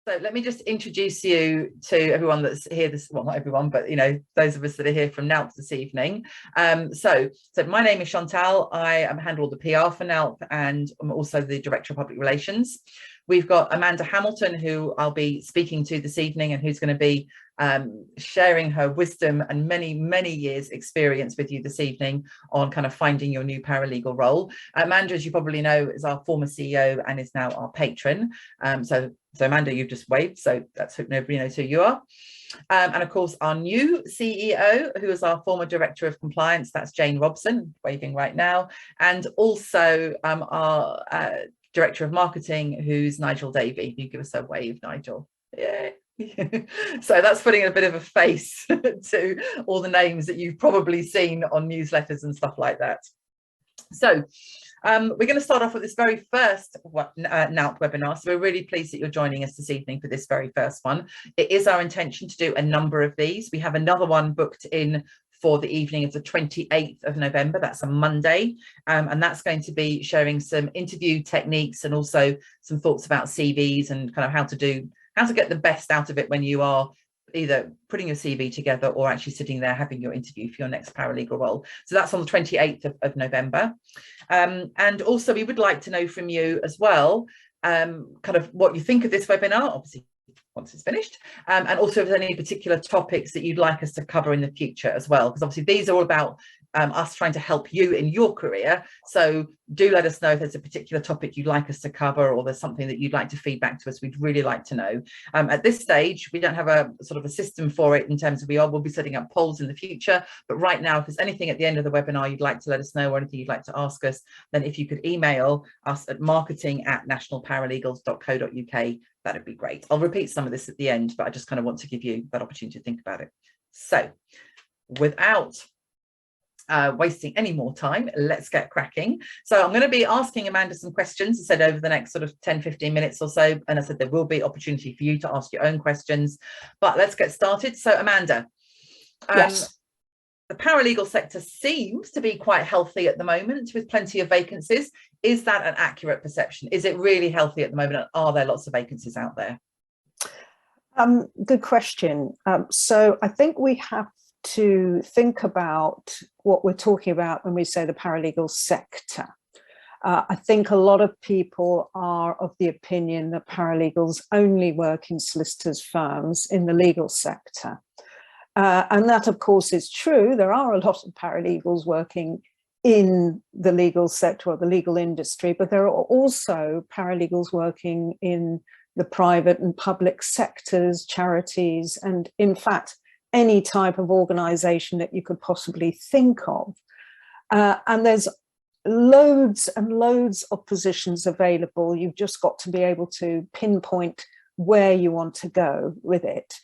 So let me just introduce you to everyone that's here well, not everyone, but those of us that are here from NALP this evening. So my name is Chantal. I handle all the PR for NALP, and I'm also the Director of Public Relations. We've got Amanda Hamilton, who I'll be speaking to this evening, and who's going to be sharing her wisdom and many years experience with you this evening on kind of finding your new paralegal role. Amanda, as you probably know, is our former CEO and is now our patron. So Amanda, you've just waved, so that's hope nobody knows who you are. And of course, our new CEO, who is our former Director of Compliance, that's Jane Robson, waving right now, and also our Director of Marketing, who's Nigel Davey. You give us a wave, Nigel. Yeah. So that's putting a bit of a face to all the names that you've probably seen on newsletters and stuff like that. So we're going to start off with this very first NALP webinar. So we're really pleased that you're joining us this evening for this very first one. It is our intention to do a number of these. We have another one booked in for the evening of the 28th of November. That's a Monday. And that's going to be sharing some interview techniques and also some thoughts about CVs and kind of how to get the best out of it when you are either putting your CV together or actually sitting there having your interview for your next paralegal role. So that's on the 28th of November. And also we would like to know from you as well, kind of what you think of this webinar, obviously once it's finished, and also if there's any particular topics that you'd like us to cover in the future as well, because obviously these are all about us trying to help you in your career. So do let us know if there's a particular topic you'd like us to cover, or there's something that you'd like to feed back to us. We'd really like to know. At this stage, we don't have a sort of a system for it in terms of we'll be setting up polls in the future. But right now, if there's anything at the end of the webinar you'd like to let us know, or anything you'd like to ask us, then if you could email us at marketing@nationalparalegals.co.uk, that'd be great. I'll repeat some of this at the end, but I just kind of want to give you that opportunity to think about it. So without wasting any more time, let's get cracking. So I'm going to be asking Amanda some questions, I said, over the next sort of 10-15 minutes or so, and I said there will be opportunity for you to ask your own questions, but let's get started. So Amanda, yes. The paralegal sector seems to be quite healthy at the moment with plenty of vacancies. Is that an accurate perception? Is it really healthy at the moment? Are there lots of vacancies out there? Good question. So I think we have to think about what we're talking about when we say the paralegal sector. I think a lot of people are of the opinion that paralegals only work in solicitors' firms in the legal sector. And that, of course, is true. There are a lot of paralegals working in the legal sector or the legal industry, but there are also paralegals working in the private and public sectors, charities, and in fact, any type of organization that you could possibly think of. And there's loads and loads of positions available. You've just got to be able to pinpoint where you want to go with it.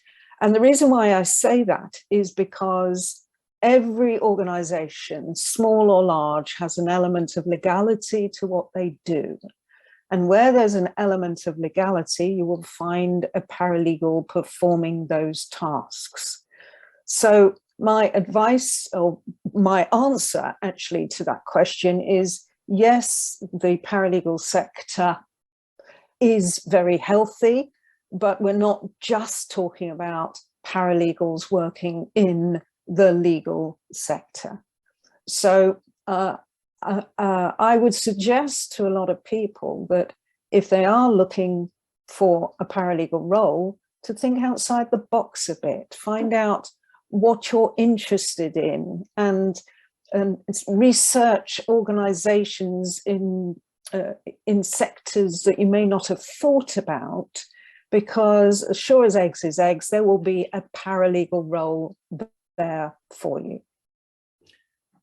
And the reason why I say that is because every organization, small or large, has an element of legality to what they do. And where there's an element of legality, you will find a paralegal performing those tasks. So my advice, or my answer actually to that question, is yes, the paralegal sector is very healthy, but we're not just talking about paralegals working in the legal sector. So I would suggest to a lot of people that if they are looking for a paralegal role, to think outside the box a bit, find out what you're interested in, and research organizations in sectors that you may not have thought about, because as sure as eggs is eggs, there will be a paralegal role there for you.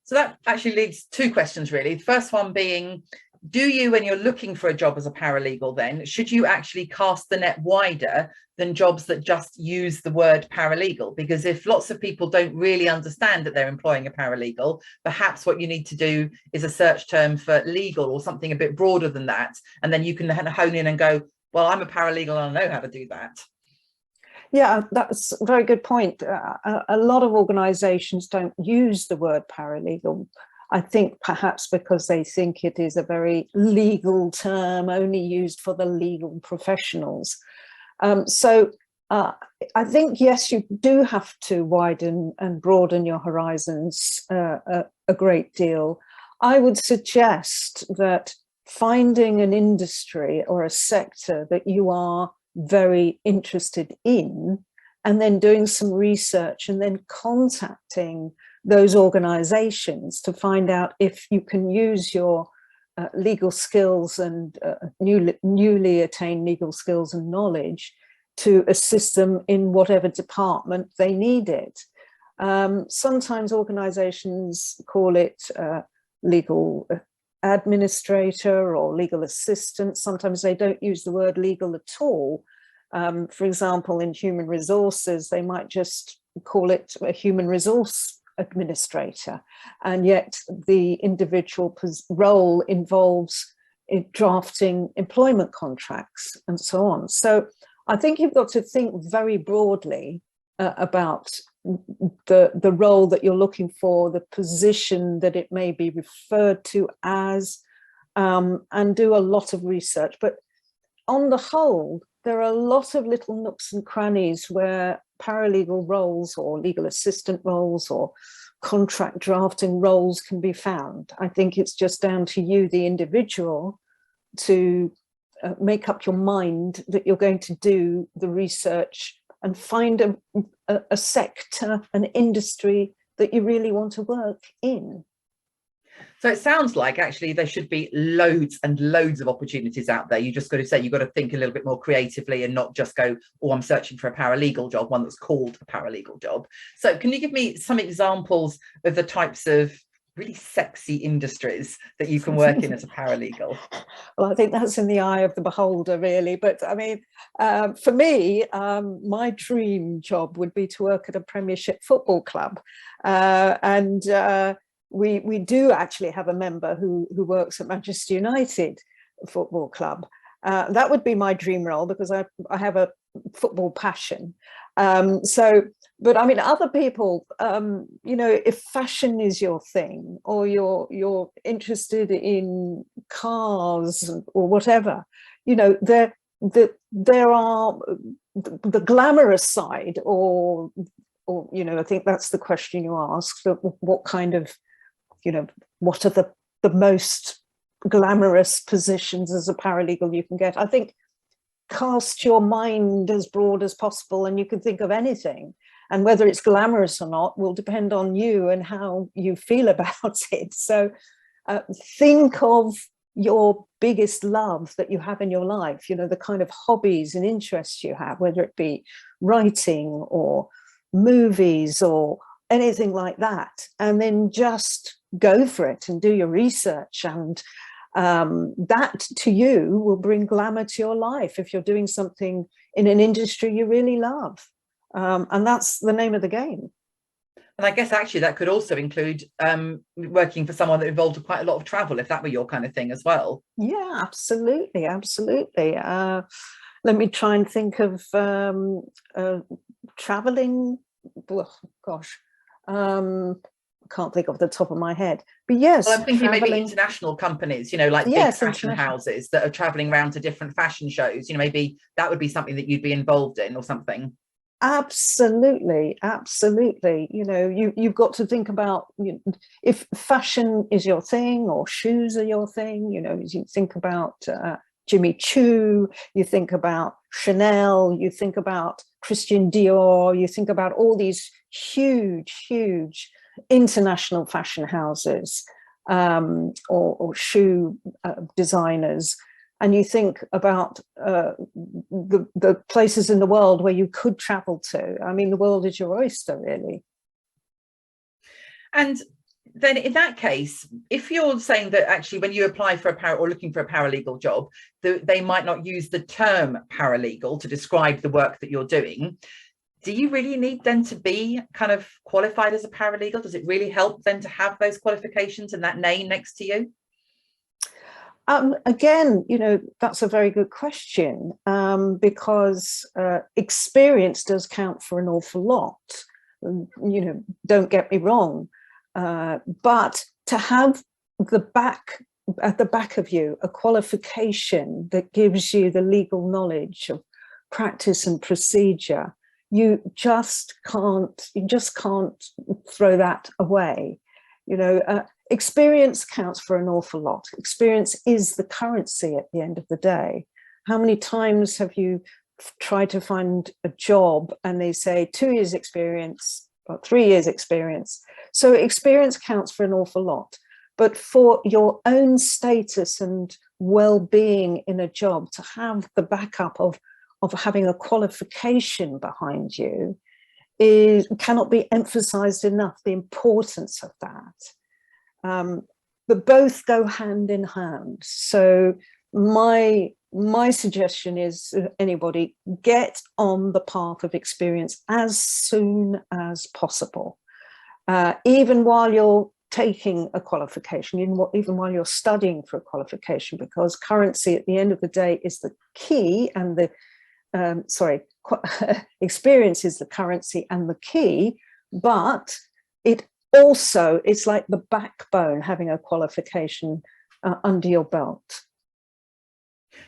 So that actually leads two questions, really. The first one being, do you, when you're looking for a job as a paralegal, then should you actually cast the net wider than jobs that just use the word paralegal? Because if lots of people don't really understand that they're employing a paralegal, perhaps what you need to do is a search term for legal or something a bit broader than that. And then you can hone in and go, well, I'm a paralegal and I know how to do that. Yeah, that's a very good point. A lot of organizations don't use the word paralegal. I think perhaps because they think it is a very legal term only used for the legal professionals. So I think, yes, you do have to widen and broaden your horizons a great deal. I would suggest that finding an industry or a sector that you are very interested in, and then doing some research and then contacting those organizations to find out if you can use your legal skills and newly attained legal skills and knowledge to assist them in whatever department they need it. Sometimes organizations call it legal administrator or legal assistant. Sometimes they don't use the word legal at all. For example, in human resources, they might just call it a human resource administrator, and yet the individual role involves drafting employment contracts and so on. So I think you've got to think very broadly about the role that you're looking for, the position that it may be referred to as, and do a lot of research. But on the whole, there are a lot of little nooks and crannies where paralegal roles or legal assistant roles or contract drafting roles can be found. I think it's just down to you, the individual, to make up your mind that you're going to do the research and find a sector, an industry that you really want to work in. So it sounds like actually there should be loads and loads of opportunities out there. You just got to say, you've got to think a little bit more creatively and not just go, oh, I'm searching for a paralegal job, one that's called a paralegal job. So can you give me some examples of the types of really sexy industries that you can work in as a paralegal? Well, I think that's in the eye of the beholder, really. But I mean, for me, my dream job would be to work at a Premiership football club. We do actually have a member who works at Manchester United Football Club. That would be my dream role, because I have a football passion. But I mean, other people, you know, if fashion is your thing, or you're interested in cars or whatever, you know, there are the glamorous side, or you know, I think that's the question you asked. What kind of, you know, what are the most glamorous positions as a paralegal you can get? I think cast your mind as broad as possible and you can think of anything. And whether it's glamorous or not will depend on you and how you feel about it. So think of your biggest love that you have in your life, you know, the kind of hobbies and interests you have, whether it be writing or movies or anything like that, and then just go for it and do your research, and that to you will bring glamour to your life if you're doing something in an industry you really love, and that's the name of the game. And I guess actually that could also include working for someone that involved quite a lot of travel, if that were your kind of thing as well. Yeah, absolutely, absolutely. Let me try and think of traveling. Oh, gosh, can't think off the top of my head, but yes, well, I'm thinking traveling. maybe international companies, you know, like big fashion houses that are traveling around to different fashion shows, you know, maybe that would be something that you'd be involved in or something. Absolutely, absolutely. You know, you've got to think about, you know, if fashion is your thing or shoes are your thing, you know, you think about Jimmy Choo, you think about Chanel, you think about Christian Dior, you think about all these huge international fashion houses, or shoe designers. And you think about the places in the world where you could travel to. I mean, the world is your oyster, really. And then in that case, if you're saying that actually when you apply for or looking for a paralegal job, they might not use the term paralegal to describe the work that you're doing, do you really need then to be kind of qualified as a paralegal? Does it really help then to have those qualifications and that name next to you? Again, you know, that's a very good question, because experience does count for an awful lot. You know, don't get me wrong, but to have at the back of you a qualification that gives you the legal knowledge of practice and procedure, you just can't throw that away. You know, experience counts for an awful lot. Experience is the currency at the end of the day. How many times have you tried to find a job and they say 2 years experience or 3 years experience? So experience counts for an awful lot. But for your own status and well-being in a job, to have the backup of having a qualification behind you cannot be emphasized enough, the importance of that. But both go hand in hand. So my suggestion is, anybody, get on the path of experience as soon as possible, even while you're taking a qualification, even while you're studying for a qualification, because currency at the end of the day is the key, and the experience is the currency and the key, but it's like the backbone, having a qualification under your belt.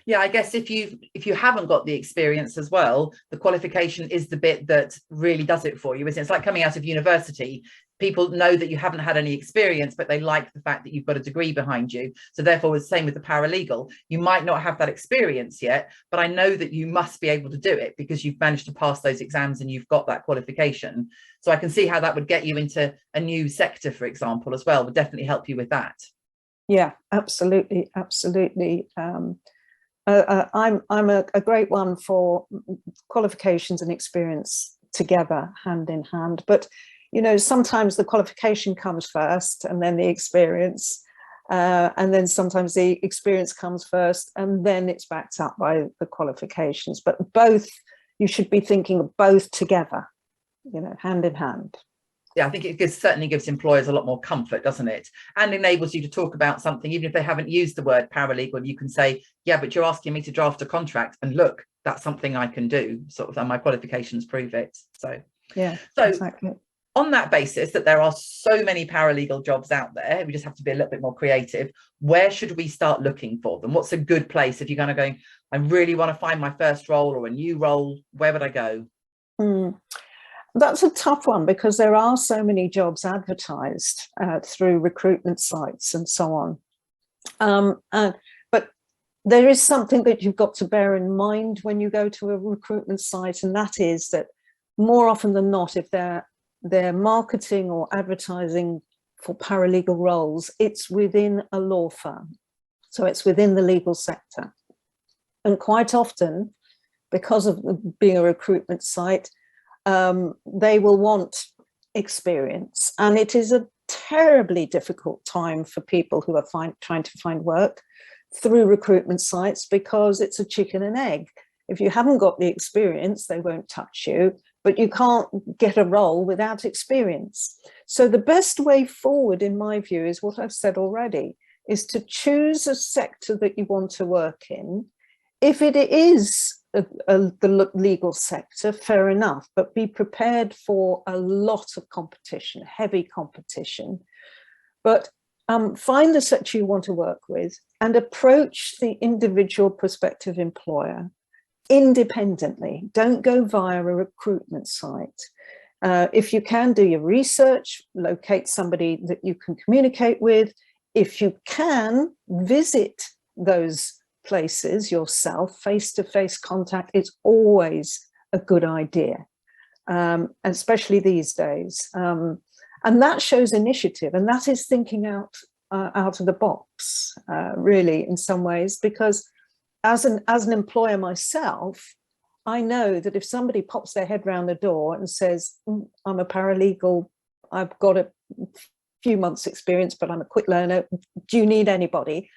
Yeah, I guess if you haven't got the experience as well, the qualification is the bit that really does it for you, isn't it? It's like coming out of university. People know that you haven't had any experience, but they like the fact that you've got a degree behind you. So therefore, it's the same with the paralegal. You might not have that experience yet, but I know that you must be able to do it because you've managed to pass those exams and you've got that qualification. So I can see how that would get you into a new sector, for example, as well. Would definitely help you with that. Yeah, absolutely, absolutely. I'm a great one for qualifications and experience together, hand in hand. But you know, sometimes the qualification comes first and then the experience, and then sometimes the experience comes first and then it's backed up by the qualifications. But both, you should be thinking of both together, you know, hand in hand. Yeah, I think it certainly gives employers a lot more comfort, doesn't it? And enables you to talk about something, even if they haven't used the word paralegal, you can say, yeah, but you're asking me to draft a contract, and look, that's something I can do, sort of, and my qualifications prove it. So, yeah, so exactly. On that basis, that there are so many paralegal jobs out there, we just have to be a little bit more creative. Where should we start looking for them? What's a good place if you're kind of going, I really want to find my first role or a new role? Where would I go? That's a tough one, because there are so many jobs advertised through recruitment sites and so on. But there is something that you've got to bear in mind when you go to a recruitment site, and that is that more often than not, if they're marketing or advertising for paralegal roles, it's within a law firm. So it's within the legal sector. And quite often, because of being a recruitment site, they will want experience. And it is a terribly difficult time for people who are trying to find work through recruitment sites, because it's a chicken and egg. If you haven't got the experience, they won't touch you, but you can't get a role without experience. So the best way forward, in my view, is what I've said already, is to choose a sector that you want to work in. If it is the legal sector, fair enough, but be prepared for a lot of competition, heavy competition. But find the sector you want to work with and approach the individual prospective employer independently. Don't go via a recruitment site. If you can, do your research, locate somebody that you can communicate with. If you can, visit those places yourself. Face-to-face contact is always a good idea, especially these days. And that shows initiative, and that is thinking out of the box, really, in some ways, because as an employer myself, I know that if somebody pops their head round the door and says, I'm a paralegal, I've got a few months experience, but I'm a quick learner, do you need anybody?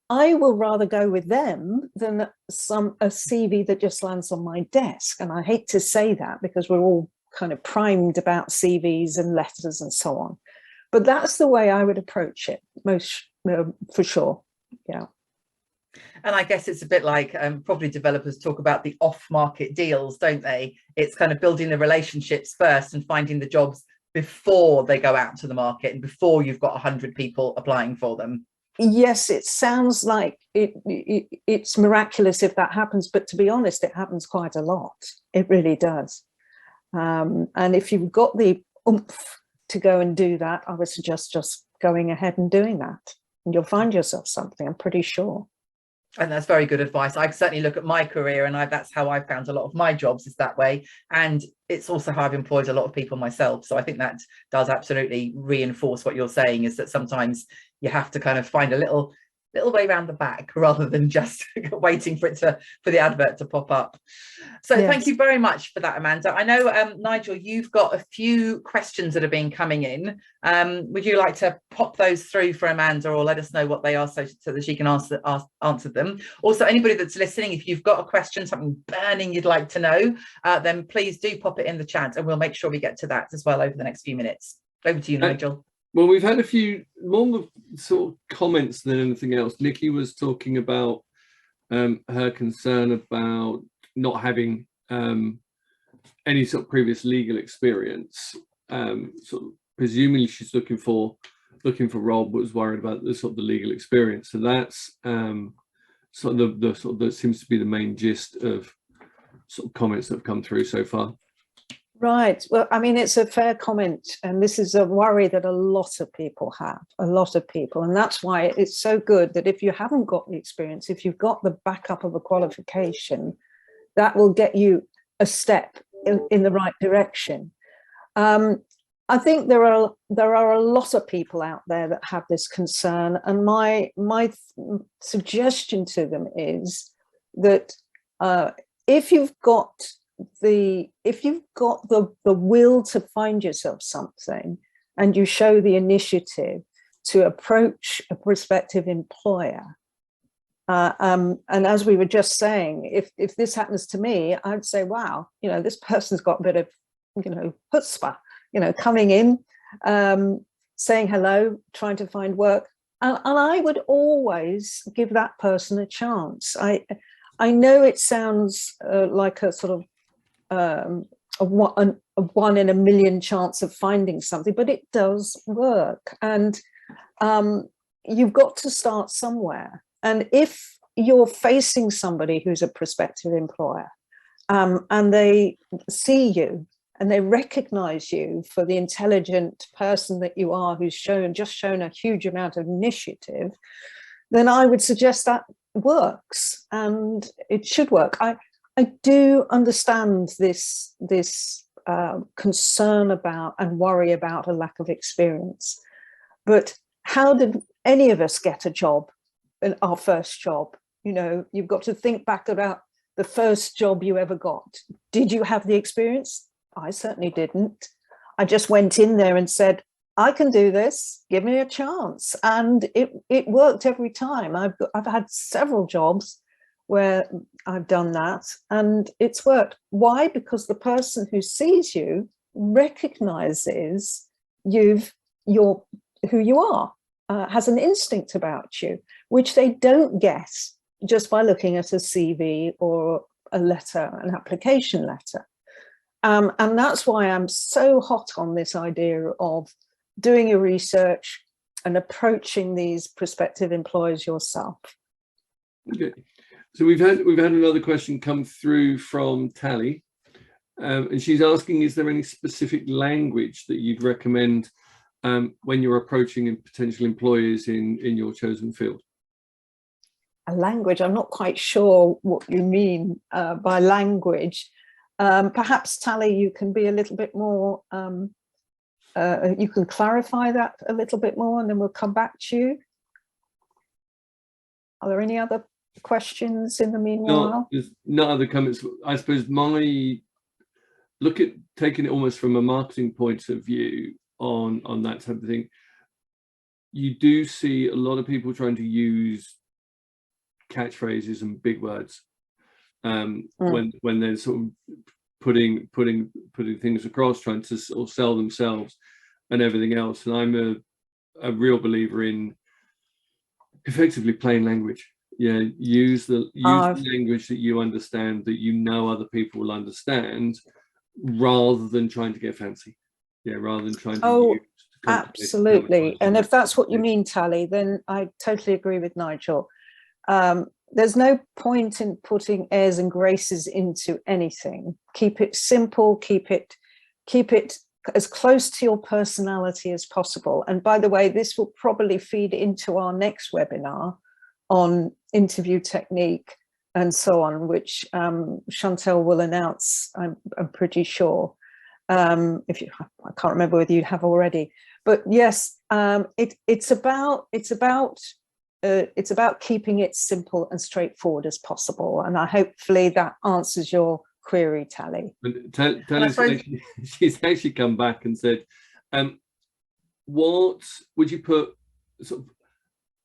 I will rather go with them than a CV that just lands on my desk. And I hate to say that, because we're all kind of primed about CVs and letters and so on. But that's the way I would approach it, for sure. Yeah. And I guess it's a bit like property developers talk about the off-market deals, don't they? It's kind of building the relationships first and finding the jobs before they go out to the market and before you've got 100 people applying for them. yes, it sounds like it's miraculous if that happens, but to be honest, it happens quite a lot. It really does. And if you've got the oomph to go and do that, I would suggest just going ahead and doing that, and you'll find yourself something, I'm pretty sure. And that's very good advice. I certainly look at my career, and that's how I've found a lot of my jobs, is that way. And it's also how I've employed a lot of people myself. So I think that does absolutely reinforce what you're saying, is that sometimes you have to kind of find a little way around the back rather than just waiting for the advert to pop up. So yes. Thank you very much for that, Amanda. I know, Nigel, you've got a few questions that have been coming in. Would you like to pop those through for Amanda, or let us know what they are so that she can answer them? Also, anybody that's listening, if you've got a question, something burning you'd like to know, then please do pop it in the chat, and we'll make sure we get to that as well over the next few minutes. Over to you, Nigel. Well, we've had a few more sort of comments than anything else. Nikki was talking about her concern about not having any sort of previous legal experience. Sort of presumably she's looking for Rob, but was worried about the sort of the legal experience. So that's sort of that seems to be the main gist of sort of comments that have come through so far. Right. Well, I mean, it's a fair comment, and this is a worry that a lot of people have, and that's why it's so good that if you haven't got the experience, if you've got the backup of a qualification, that will get you a step in the right direction. I think there are a lot of people out there that have this concern, and my suggestion to them is that if you've got the will to find yourself something, and you show the initiative to approach a prospective employer, and as we were just saying, if this happens to me, I'd say, wow, you know, this person's got a bit of, you know, chutzpah, you know, coming in, saying hello, trying to find work, and I would always give that person a chance. I know it sounds like a sort of a 1 in a million chance of finding something, but it does work, and you've got to start somewhere. And if you're facing somebody who's a prospective employer, and they see you and they recognize you for the intelligent person that you are, who's just shown a huge amount of initiative, then I would suggest that works, and it should work. I do understand this concern about and worry about a lack of experience, but how did any of us get a job, in our first job? You know, you've got to think back about the first job you ever got. Did you have the experience? I certainly didn't. I just went in there and said, I can do this, give me a chance, and it worked every time. I've had several jobs where I've done that, and it's worked. Why? Because the person who sees you recognizes who you are, has an instinct about you, which they don't get just by looking at a CV or a letter, an application letter. And that's why I'm so hot on this idea of doing your research and approaching these prospective employers yourself. Okay. So we've had another question come through from Tally, and she's asking, is there any specific language that you'd recommend when you're approaching potential employers in your chosen field? A language? I'm not quite sure what you mean by language. Perhaps, Tally, you can be a little bit more, you can clarify that a little bit more, and then we'll come back to you. Are there any other questions in the meanwhile? There's no other comments. I suppose my look at taking it almost from a marketing point of view on that type of thing. You do see a lot of people trying to use catchphrases and big words when they're sort of putting things across, trying to sort of sell themselves and everything else. And I'm a real believer in effectively plain language. Yeah, use the language that you understand, that you know other people will understand, rather than trying to get fancy. Yeah, rather than trying to use Absolutely. And if that's what you mean, Tally, then I totally agree with Nigel. There's no point in putting airs and graces into anything. Keep it simple, keep it as close to your personality as possible. And by the way, this will probably feed into our next webinar on interview technique and so on, which Chantal will announce, I'm pretty sure. If you, I can't remember whether you have already, but yes, it's about keeping it simple and straightforward as possible. And hopefully that answers your query, Tally. She's actually come back and said, what would you put sort of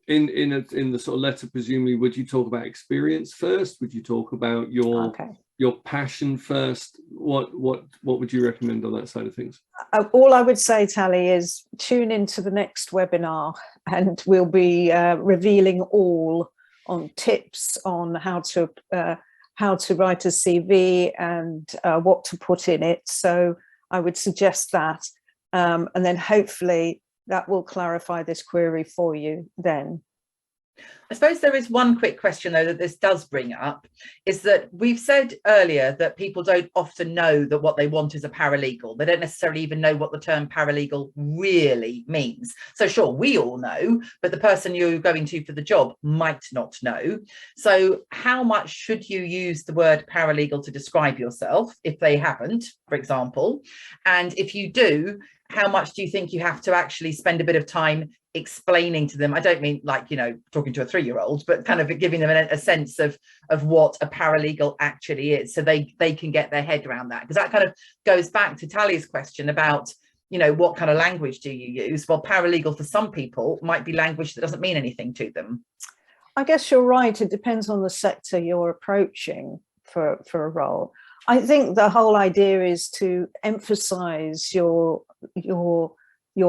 in the sort of letter? Presumably, would you talk about experience first? Would you talk about your passion first? What would you recommend on that side of things? All I would say, Tally, is tune into the next webinar, and we'll be revealing all on tips on how to write a CV and what to put in it. So I would suggest that, and then hopefully that will clarify this query for you then. I suppose there is one quick question, though, that this does bring up, is that we've said earlier that people don't often know that what they want is a paralegal. They don't necessarily even know what the term paralegal really means. So sure, we all know, but the person you're going to for the job might not know. So how much should you use the word paralegal to describe yourself if they haven't, for example? And if you do, how much do you think you have to actually spend a bit of time explaining to them? I don't mean like, you know, talking to a 3-year-old, but kind of giving them a sense of what a paralegal actually is, so they can get their head around that. Because that kind of goes back to Tally's question about, you know, what kind of language do you use? Well, paralegal for some people might be language that doesn't mean anything to them. I guess you're right. It depends on the sector you're approaching for a role. I think the whole idea is to emphasize your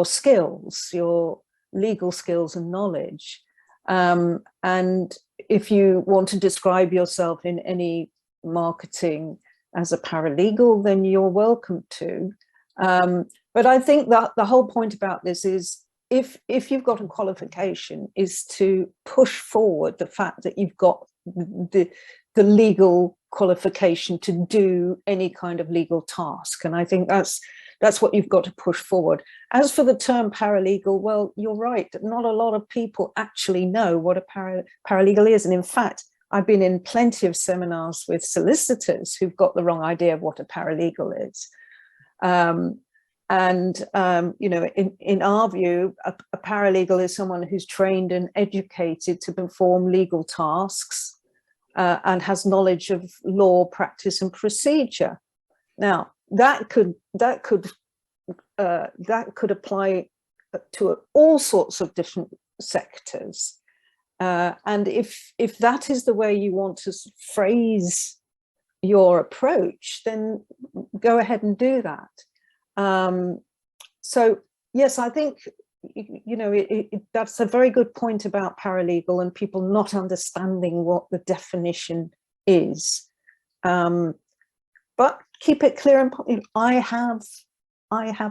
skills, your legal skills and knowledge. And if you want to describe yourself in any marketing as a paralegal, then you're welcome to. But I think that the whole point about this is, if you've got a qualification, is to push forward the fact that you've got the legal qualification to do any kind of legal task. And I think that's what you've got to push forward. As for the term paralegal, well, you're right. Not a lot of people actually know what a paralegal is. And in fact, I've been in plenty of seminars with solicitors who've got the wrong idea of what a paralegal is. You know, in our view, a paralegal is someone who's trained and educated to perform legal tasks and has knowledge of law, practice, and procedure. Now, that could apply to all sorts of different sectors. And if that is the way you want to phrase your approach, then go ahead and do that. So yes, I think, you know, that's a very good point about paralegal and people not understanding what the definition is. But keep it clear and I have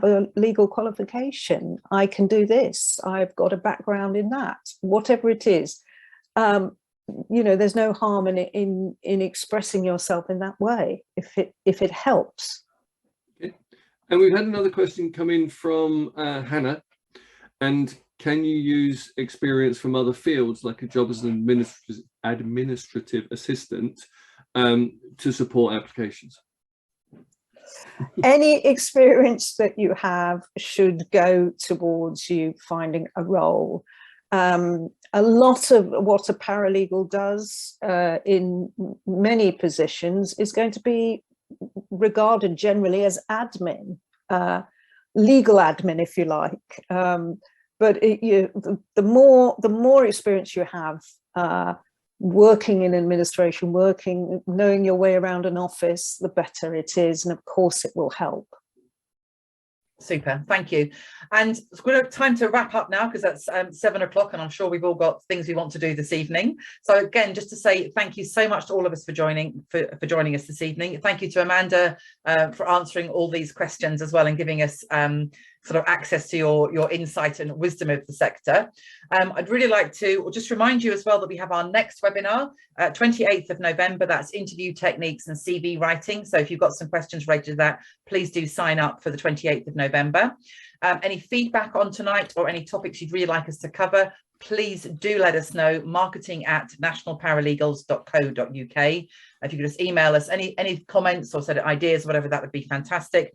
a legal qualification. I can do this. I've got a background in that. Whatever it is, you know, there's no harm in expressing yourself in that way if it helps. Okay. And we've had another question come in from Hannah. And can you use experience from other fields, like a job as an administrative assistant, to support applications? Any experience that you have should go towards you finding a role. A lot of what a paralegal does in many positions is going to be regarded generally as admin, legal admin, if you like. But the more experience you have working in administration, knowing your way around an office, the better it is. And of course it will help. Super, thank you. And we've got time to wrap up now, because that's 7 o'clock and I'm sure we've all got things we want to do this evening. So again, just to say thank you so much to all of us for joining us this evening. Thank you to Amanda for answering all these questions as well and giving us sort of access to your insight and wisdom of the sector. I'd really like to just remind you as well that we have our next webinar, 28th of November. That's interview techniques and CV writing. So if you've got some questions related to that, please do sign up for the 28th of November. Any feedback on tonight or any topics you'd really like us to cover, please do let us know, marketing@nationalparalegals.co.uk. If you could just email us any comments or sort of ideas, whatever, that would be fantastic.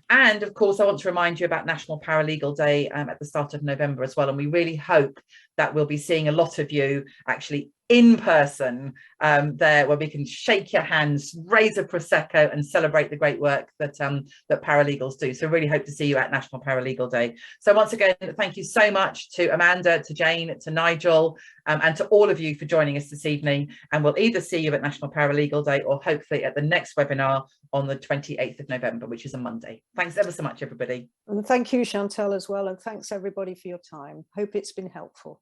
And of course, I want to remind you about National Paralegal Day at the start of November as well. And we really hope that we'll be seeing a lot of you actually in person there, where we can shake your hands, raise a Prosecco and celebrate the great work that that paralegals do. So really hope to see you at National Paralegal Day. So once again, thank you so much to Amanda, to Jane, to Nigel, and to all of you for joining us this evening. And we'll either see you at National Paralegal Day or hopefully at the next webinar on the 28th of November, which is a Monday. Thanks ever so much, everybody. And thank you, Chantal, as well. And thanks everybody for your time. Hope it's been helpful.